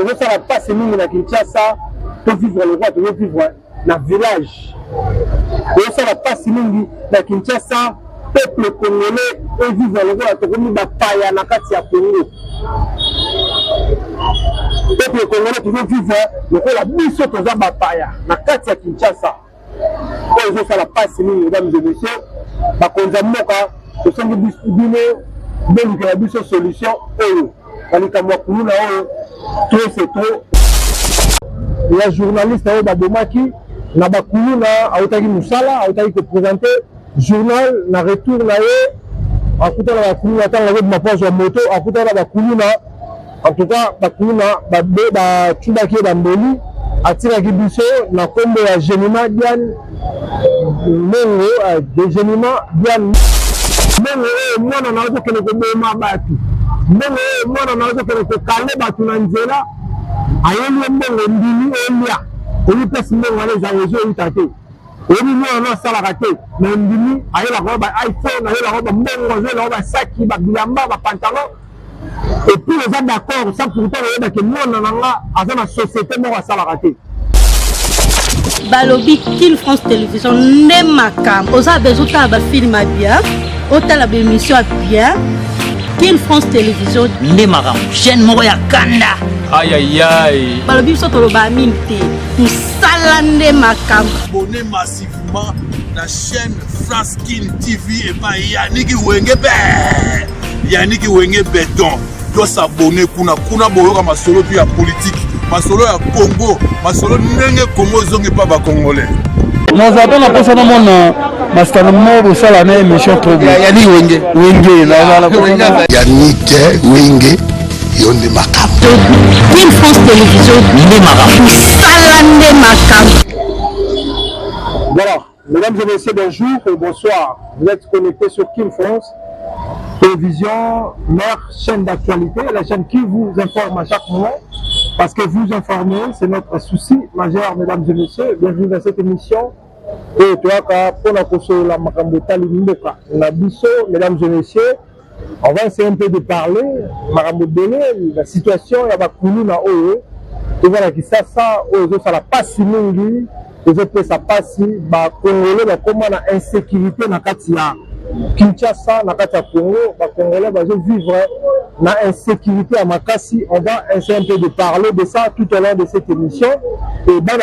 veut faire la passe mingi na Kinshasa, pour vivre le roi, pour vivre dans le village. On veut faire la passe mingi na Kinshasa, peuple congolais, et vivre le roi, pour vivre dans Paya, na Katia Congo. Peuple congolais, pour vivre le roi, la mission pour vivre Paya, na Katia Kinshasa. On veut faire la passe mingi, mesdames et messieurs, par contre, au sein du bino, donc il y a une solution. Trop c'est trop. Il y a un journaliste à Babomaki, na bakuluna autaki musala, autaki que présenter journal na retour na ye, akuta na bakuluna tanga de ma page moto, akuta na bakuluna, en tout cas bakuluna ba tubaki bambeli, atira kibiso na kombo ya Jenima Diane Mengo, de Jenima Diane Mengo mwana na wazo kene kobema batu. Mbongo mwana na wazo kene kokale batu na nzela ayeli mbongo ndini elia oli pesi mbongo wale za rezo itate oli mwana na sala kate na ndini ayela ko ba iPhone ayela ko ba mbongo zela ko ba saki ba bilamba ba pantalon et puis les gens d'accord ça pourtant yeba ke mwana nanga azana société mo sala kate balobi Kin France Télévision ne makam oza bezuta ba film bien otala ba émission bien Kin France Télévision ne makam chaîne moko ya kanda aïe aïe aïe balobi so toloba minte musala ne makam abonnez massivement la chaîne France Kin TV et pas Yannick Wenge Béton doit s'abonner kuna boyoka masolo puis ya politique masolo ya Congo masolo ndenge Congo zongi pa ba congolais nous avons la personne mon master mo sala na émission trop bien Yannick Wenge la Yannick Wenge yonde makam Kin France Télévision ne makam musala ne makam. Voilà, mesdames et messieurs, bonjour et bonsoir. Vous êtes connectés sur Kin France Télévision, mère chaîne d'actualité, la chaîne qui vous informe à chaque moment. Parce que vous informer, c'est notre souci majeur, mesdames et messieurs. Bienvenue dans cette émission. Et toi, pour la la biso, mesdames et messieurs, on va essayer un peu de parler, la situation, il y a pas de et voilà qui ça, ça la passe mingi, les autres ça passe, bah Congolais, bah comment la insécurité na katia Kinshasa, na katia Congo, bah Congolais, bah je vivre na insécurité à Makassi. On va essayer un peu de parler de ça tout au long de cette émission. Et ben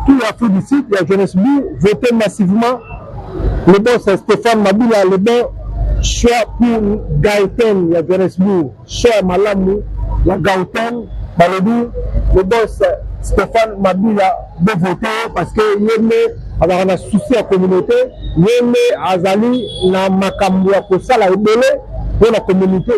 tout la foule d'ici, il y a Johannesburg, votez massivement. Le bon c'est Stéphane Mabila, le bon choix pour Gaëtan, il y a Johannesburg, choix Malamu, la Gaëtan, Balobi, le boss Stéphane Mabila de voter parce que yéme avoir un souci à communauté, yéme azali na makambo ya kosala ebele pour la communauté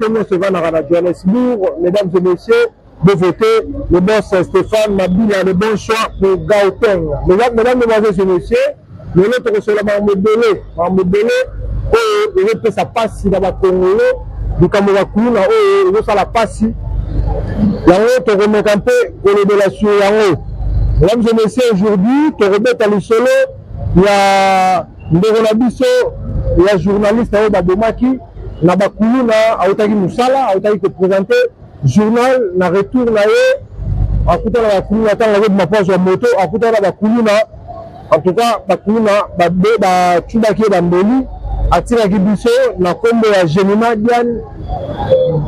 nous se va dans la Johannesburg, mesdames et messieurs, de voter le boss Stéphane Mabila, le bon choix pour Gauteng. Mesdames et messieurs, le nôtre sur la Mambélé, il peut ça passe dans la Congo, du Cameroun, il veut ça la passe. Yango to remet un peu pour les relations yango. Mesdames et messieurs, aujourd'hui, to remet à l'isolo, il y a Ndoronabiso, il y a journaliste à Babomaki, na bakuluna autaki musala, autaki que présenter journal na retour na ye, akuta na bakuluna tanga de ma page moto, akuta na bakuluna, en tout cas bakuluna ba tubaki bambeli, atira kibiso na kombo ya Jenima Diane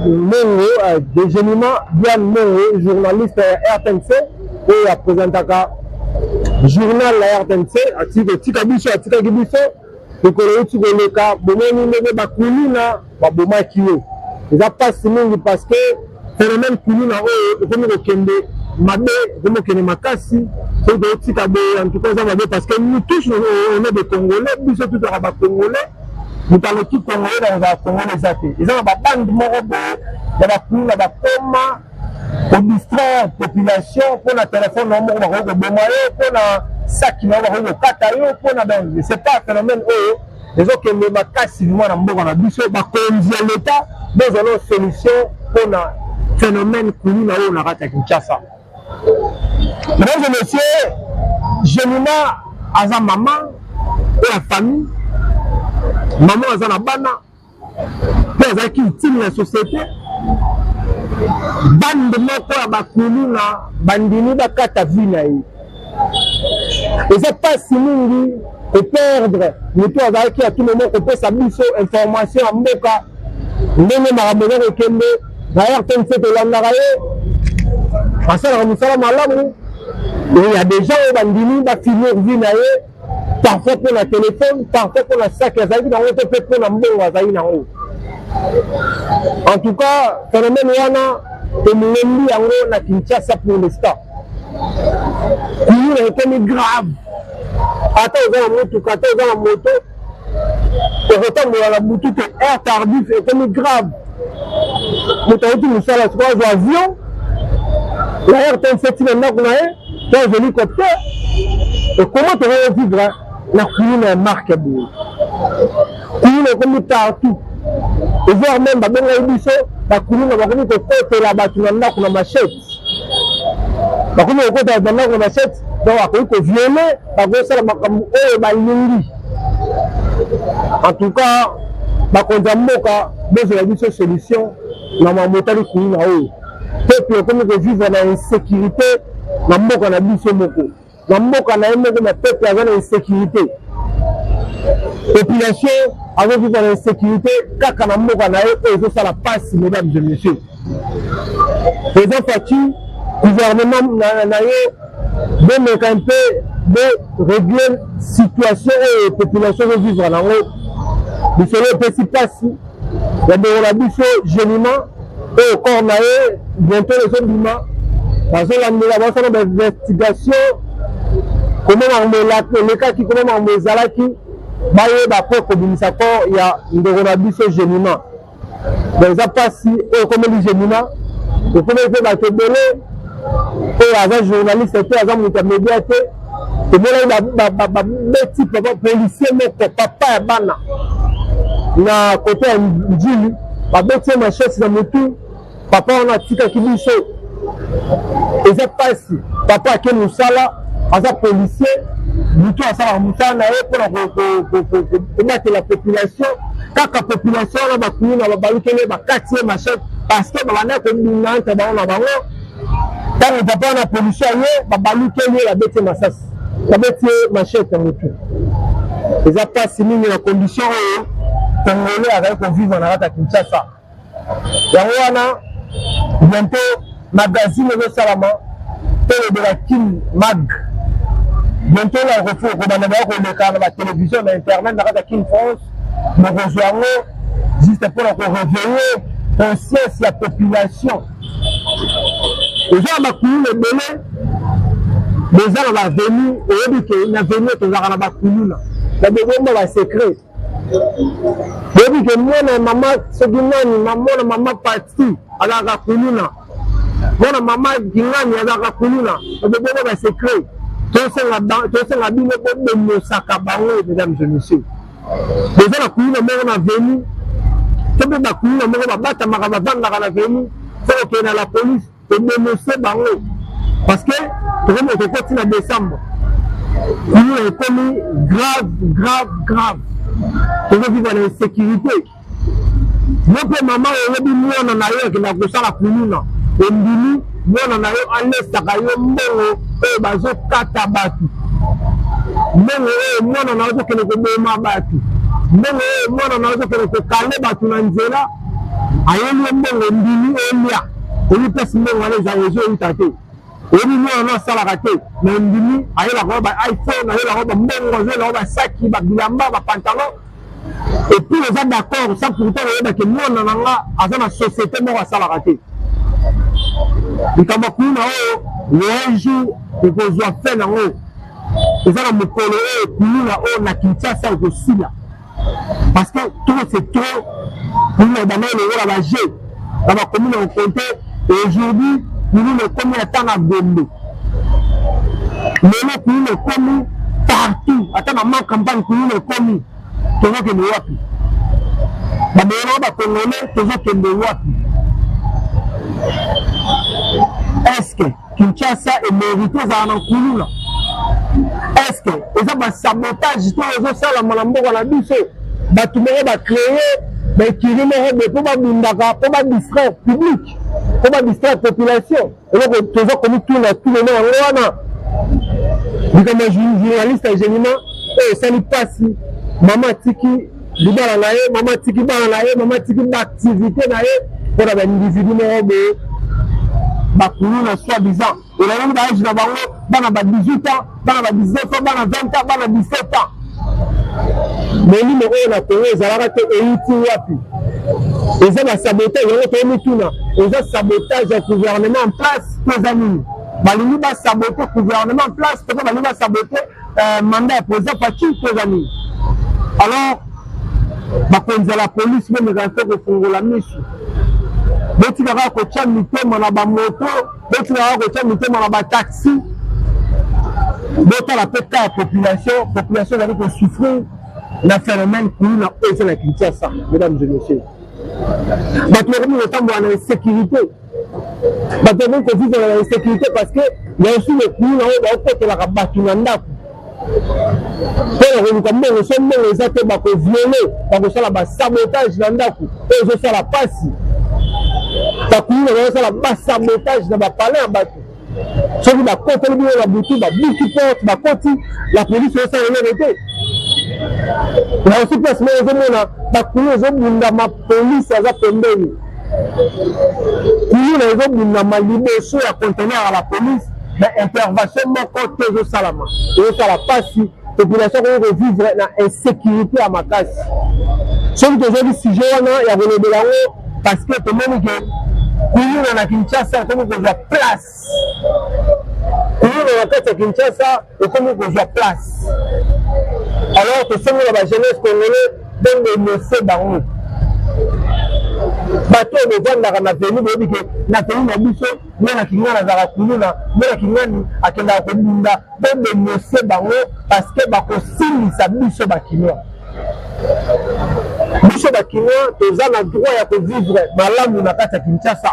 Mengo, de Jenima Diane Mengo, journaliste à RTNC, et à présentaka journal à RTNC, atira kibiso, atira kibiso, et que le outil de l'État, bonne bakuluna, baboma kiyo. Ils a pas sinon parce que phénomène kuluna, comme le kende, mabe, comme le kende makasi, c'est de outil en tout cas, parce que nous tous, on est des Congolais, nous sommes tous des Congolais. Nous avons tout Congolais dans la Congolais. Ils ont une bande de morobos, il y a la coma, pour distraire la population, pour la téléphone, pour la sac, pour la katayo, pour la bande. Ce n'est pas un phénomène, les autres qui me cassent, ils vont dans le bus, ils vont l'État, nous avons une solution pour le phénomène que nous avons à Kinshasa. Mesdames et messieurs, Jenima a sa maman et la famille. Maman a sa bana, puis elle a qui ultime la société. bande moko ya bakuluna bandini bakata vie na ye eza pasi mingi koperdre moto azalaki ya tout moment kopesa biso information ya mboka ndenge makambo eza kokende d'ailleurs te mfe tolandaka ye asalaka mosala malamu il y a des gens oyo bandini bafinir vie na ye parfois mpo na téléphone parfois mpo na saki azalaki nango te mpe mpo na mbongo azali nango. En tout cas phénomène wana tomolembi yango na Kinshasa pour l'instant kuyuna ekomi grave ata oza na motuka ata oza na moto okotambola na butu te air tardif ekomi grave moto auti mosala sikoyo azwa avion la air tenseti na ndako na ye to azwa hélicoptère ekoma tokoyo vivre na kuyuna ya marque ya boye kuyuna ekomi partout evoir même babengai biso bakuyuna bakomi kokotela bato na ndako na machete bakomi kokotela bato na ndako na machete donc bakoki koviole bakosala makambo oyo balingi. En tout cas bakonzi ya mboka bozela biso solution na mamotali kuyuna oyo peuple ekomi kovivre na insécurité na mboka na biso moko na mboka na ye moko na peuple aza na insécurité population azovivre na insécurité kaka na mboka na ye oyo ezosala pasi. Mesdames et messieurs, eza fati gouvernement na ye bomeka un peu de régler situation oyo population ezovivre nango bisolo epesi pasi ya ndeko na biso géniment oyo corps na ye bientôt ezobima bazolandela basala bainvestigation koma makambo elekaki koma makambo ezalaki bayeba mpo kobimisa corps ya ndeko na biso géniment. Donc eza pasi oyo ekomeli géniment ekomeli mpe bato ebele oyo aza journaliste te aza moto ya média te emonai babeti papa policier moko papa ya bana na kote ya njili babeti ye machete na motu papa wana atikaki biso eza pasi papa ake mosala aza policier mutu asalaka mosala na ye mpona kobatela population kaka population wana bakuyuna babalukeli bakati ye machete parce que babanda kobinga entre bango na bango ntango papa wana policier ye babalukeli ye babeti ye masasi babeti ye machete ya motu eza pasi mingi na condition oyo congolais azali kovivre na kati ya Kinshasa. Yango wana bientôt magazine ezosalama to lobela Kin Mag bientôt la refo kobanda baya koleka na batélévision na internet na kati ya Kin France mokozwa yango juste mpona koreveiller conscience ya population eza na bakuyuna ebele beza na baveni oyebi ke na veni tozalaka na bakuyuna na bebomba basekret oyebi ke mwana mama soki nani mwana mama parti azalaka kuluna mwana mama kingani azalaka kuluna na bebomba basekret tosenga bino bobemosaka bango. Mesdames et messieurs, beza na kuyuna moko na veni to mpe bakuyuna moko babatamaka bavandaka na veni fo okende na la police ebemose bango parce que tokomi okokoti na décembre kuyuna ekomi grave tozovivre na insécurité. Yo mpe mama oyebi mwana na yo akenda kosala kuyuna ondimi mwana na yo alesaka yo mbongo oyo bazokata bato mbongo oyo mwana na yo azokende koboma bato mbongo oyo mwana na yo azokende kokale bato na nzela ayeli yo mbongo ndimi olia oyi mpesi mbongo wana eza ezoyuta te oyebi mwana na asalaka te na ndimi ayelaka ba iPhone ayelaka ba mbongo azoyelaka basaki babilamba bapantalon et puis eza d'accord ça pourtant oyebake mwana na nga aza na société moko asalaka te likambo kuyuna oyo un jour ekozwa fe nango eza na mokolo oyo kuyuna oyo na Kinshasa ekosila parce que trop c'est trop kuyuna ebanda elongola baje na bakomune okonte aujourd'hui kuyuna ekomi ata na Gombe lelo kuyuna ekomi partout ata na ma campagne kuyuna ekomi tozokende wapi bameloko bakongole tozokende wapi? Est-ce que Kinshasa emérite ezala na kuluna? Est-ce que eza basabotage to ezosalama na mboka na biso bato moko bacreye baekiri moko be mpo babundaka mpo badistraire public Comment distraire la population? Et donc, tu vois comme tout le monde. Comme un journaliste, un général, et ça ne passe. Maman Tiki, maman Tiki, maman Tiki, d'activité, pour un individu, bakulu soi-disant. Et là, on a 18 ans, 19 ans, 20 ans, 17 ans. Mais nous, on a connu les arabes et ils wapi. Ils ont sabotage, ils ont sabotage du gouvernement en place, les amis. Ils ont saboté le gouvernement en place, ils ont saboté le mandat président Pachi, les amis. Alors, la police, même les enfants de Fongola Michu. Beti kaka kocha mitema na ba moto, beti kaka kocha mitema na ba taxi. Bota la peta la population va ko souffrir na phénomène qui na osé la Kinshasa, mesdames et messieurs. Maintenant nous sommes en insécurité. Maintenant qu'on vit dans l'insécurité parce que il y a aussi le coup là on va côté la batunanda. Pour comme nous sommes les attaques ba ko violer, ba ko sala ba sabotage na ndaku, et je sala passe. Bakulu na la bas sabotage na ba palais en bateau. Ceux qui ba côté le la boutique ba boutique porte ba côté la police ça on arrêté. Là aussi place mais on a bakulu zo bunda ma police za pembeni. Kulu na zo bunda ma liboso ya conteneur à la police mais intervention mo côté zo salama. Et ça la passe population qui vivre na insécurité à Makasi. Ceux qui ont dit si je wana ya relebe la parce que tout le monde est à Kinshasa, comme on voit place. Tout le monde est à Kinshasa, et comme on voit place. Alors que sommes la jeunesse congolaise, donc les messieurs d'armes. Bateau de gens dans la venue, mais que la venue n'a pas mais la Kingana n'a pas mais la Kingana a qu'elle a donc les messieurs d'armes, parce que Bako signe sa bouche au Bakinois. Biso bakinois toza na droit ya vivre malamu na kati ya Kinshasa.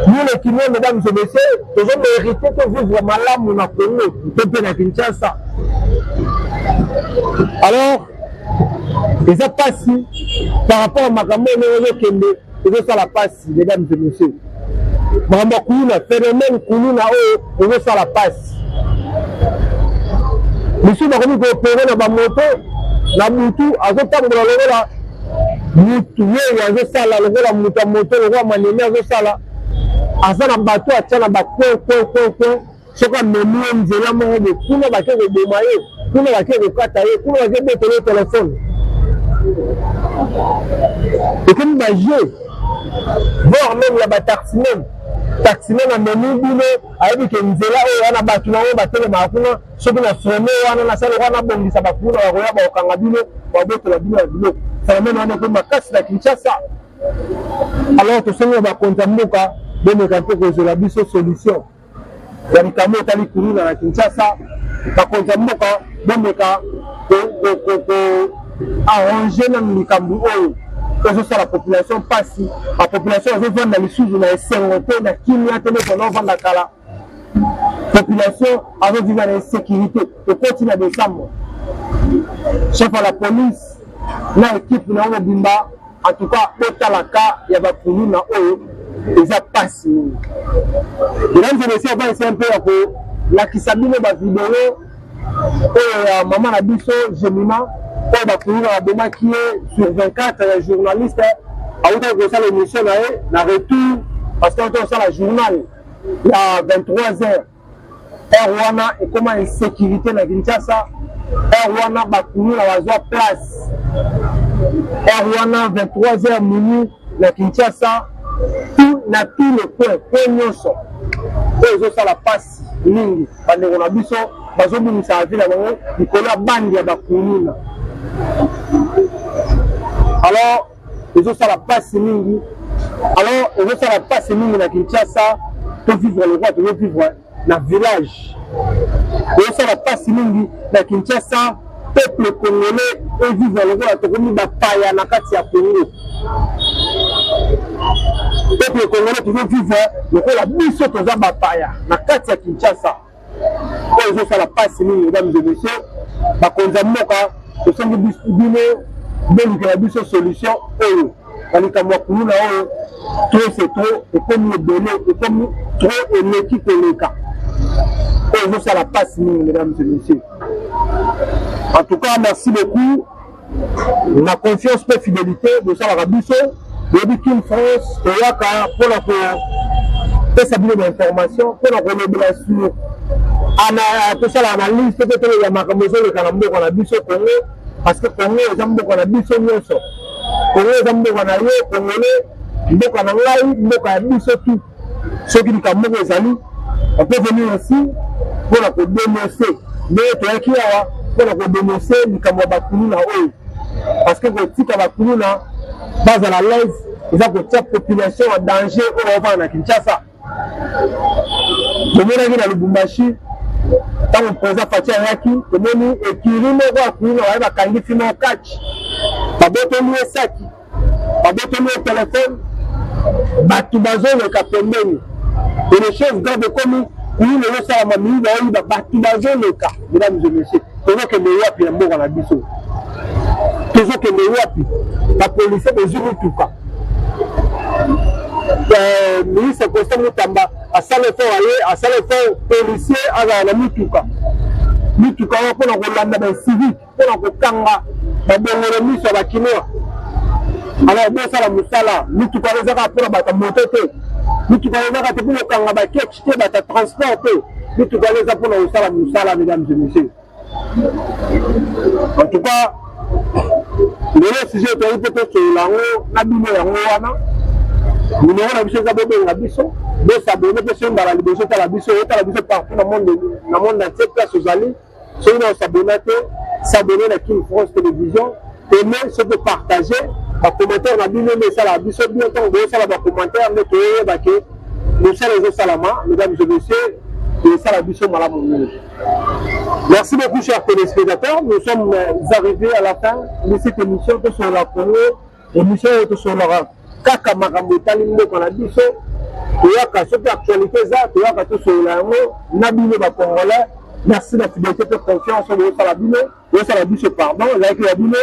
Nous les Kinois, mesdames et messieurs, toza mérité de vivre malamu na Congo, pe na Kinshasa. Alors, ils ont passé par rapport à Makambo et Kende, ils ont ça la passe, mesdames et messieurs. Makambo Koulouna, phénomène Koulouna, ils ont ça la passe. Monsieur Makambo qui opéré dans la moto, la mutu azotambola lokola mutu ye azosala lokola mutu moto lokola manene azosala aza na bato atia na bakwe soki amemi ye nzela moko de kuna bake koboma ye kuna bake kokata ye kuna bake betela ye telefone ekomi baje voire même ya bataximen amemi bino ayebi ke nzela oyo wana bato nango batelemaka kuna soki na freme wana nasala wana bongisa bakuna bakoya bakokanga bino babotela bino ya biloko phénomène wana ekomi makasi na Kinshasa. Alors tosengeli bakonzi ya mboka bomeka mpe kozela biso solution ya likambo etali kuluna na Kinshasa. Bakonzi ya mboka bomeka arrange na likambo oyo ezosala population pasi. La population ezovanda lisusu na esengo te na kimia te ndeko naovanda kala. Population azovivre na insécurité ekoti na décembre. Chef à la police na équipe na ngo bimba en tout cas otalaka ya bakulu na oyo eza pasi. Mesdames et messieurs, on va essayer un peu ko lakisa bino ba vidéo oyo ya maman na biso Jemima oyo bakulu na boma qui est sur 24 journalistes a outa ko sala émission na retour parce qu'on entend ça la journal à 23h. Wana et comment insécurité na Kinshasa. Wana bakulu na wazwa place. Wana 23h minuit na Kinshasa. Tout na tout le point nyonso. Ozo sala passe mingi bande on a biso bazobimisa la ville bango likolo bandi ya bakulu na. Alors ozo sala passe mingi. Alors ozo sala passe mingi na Kinshasa. Pour vivre le roi de vivre dans le village. Et ça va pas si mingi na Kinshasa, peuple congolais et vivre le roi de la paille na kati ya Congo. Peuple congolais toujours vivre le roi la biso toza ba paille na kati ya Kinshasa. Pour ça la passe mingi mesdames et messieurs, ba konza moka to sengi bino donc la biso solution oyo. balikamwa kuluna oyo trop c'est trop ekomi ebele ekomi trop eleki koleka oyo ezosala passe mingi mesdames et messieurs. En tout cas merci beaucoup na confiance mpe fidélité bosalaka biso boyebi King France toyaka mpona kopesa bino bainformation mpona kolobela sur tosala analyse pe toya makambo ezoleka na mboka na biso Congo parce que Congo eza mboka na biso nyonso. Congo eza mboka na ye congolais mboka na ngai mboka ya biso tu soki likambo moko ezali on peut venir aussi mpona kodénoncer nde toyaki awa mpona kodénoncer likambo ya bakuluna oyo parce que kotika bakuluna bazala l'aise eza kotia population en danger oyo ovanda na Kinshasa. Tomonaki na Lubumbashi ntango président Faci ayaki tomoni ekiri moko ya kuluna baye bakangi fino kachi babotoli esaki babotoli telefone bato bazoleka pembeni et les choses graves ekomi kuluna ezosalama mingi baoyiba bato bazoleka mesdames et messieurs tozokende wapi na mboka na biso tozokende wapi bapolisie bezomituka ministre Constant Mutamba asala effort policier azala na mituka wana mpona kolanda bacivile mpona kokanga babongolo miso ya bakinoa alors bosala mosala mituka wana ezaka mpona bato moto te mituka wana ezaka te mpona kokanga baketch te bato transport te mituka wana eza mpona kosala mosala mesdames et messieurs. En tout cas lelo sujet toyei mpe tosolola yango na bino yango wana numero na biso eza bobenga biso bosabone mpe so mbala liboso otala biso partout na monde entier place ozali soki na osabona te sabone na King France Télévision aimer soki partager bacommentaire na bino nde esalaka biso bino ntango boosala bacommentaire nde toyeba ke mosala ezosalama mesdames et messieurs esala biso malamu mingi. Merci beaucoup chers téléspectateurs, nous sommes arrivés à la fin de cette émission sur la Congo, émission sur la kaka makambo etali mboka na biso toyaka soki actualité eza toyaka tosolola yango na bino bacongolais. Merci la fidélité et confiance bosala biso pardon ezalaki ya bino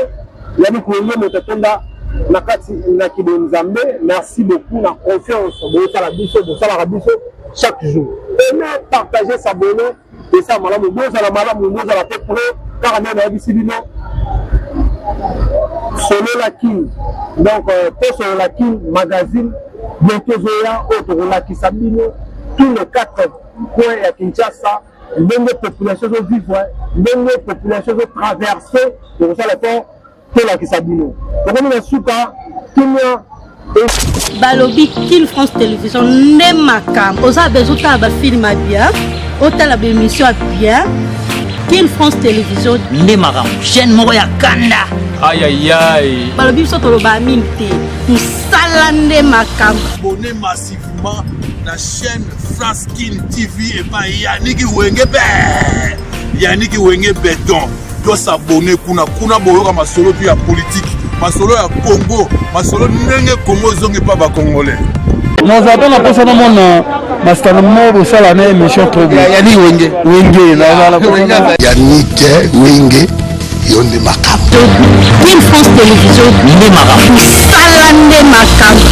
yani koye moto atonda na kati na kibo nzambe. Merci beaucoup na confiance bosalaka biso chaque jour. Aimez, partagez, s'abonner et ça malamu bozala malamu bozala pe pro kaka nde nayebisi bino solo la King donc pour solo la King magazine bientôt zoya otokolakisa bino tous les 4 coins ya Kinshasa ndenge population zo vivre ndenge population zo traverser tokosala effort tolakisa bino tokomi na suka kimia balobi King France Télévision nde makambo oza besoin otala bafilme ya bien otala baémission ya bien King France Télévision nde makambo chaîne moko ya kanda Aïe balobi biso toloba mingi te mosala nde makambo. Abonnez massivement la chaîne France King TV et pas Yannick Wenge Béton doit s'abonner kuna boyoka masolo puis ya politique masolo ya Congo masolo ndenge Congo zonge pas ba congolais nous avons la personne mon mastan mo bosala na émission trop bien Yannick Wenge Yannick Wenge yonde makambo King France Télévision nde makambo mosala nde makambo.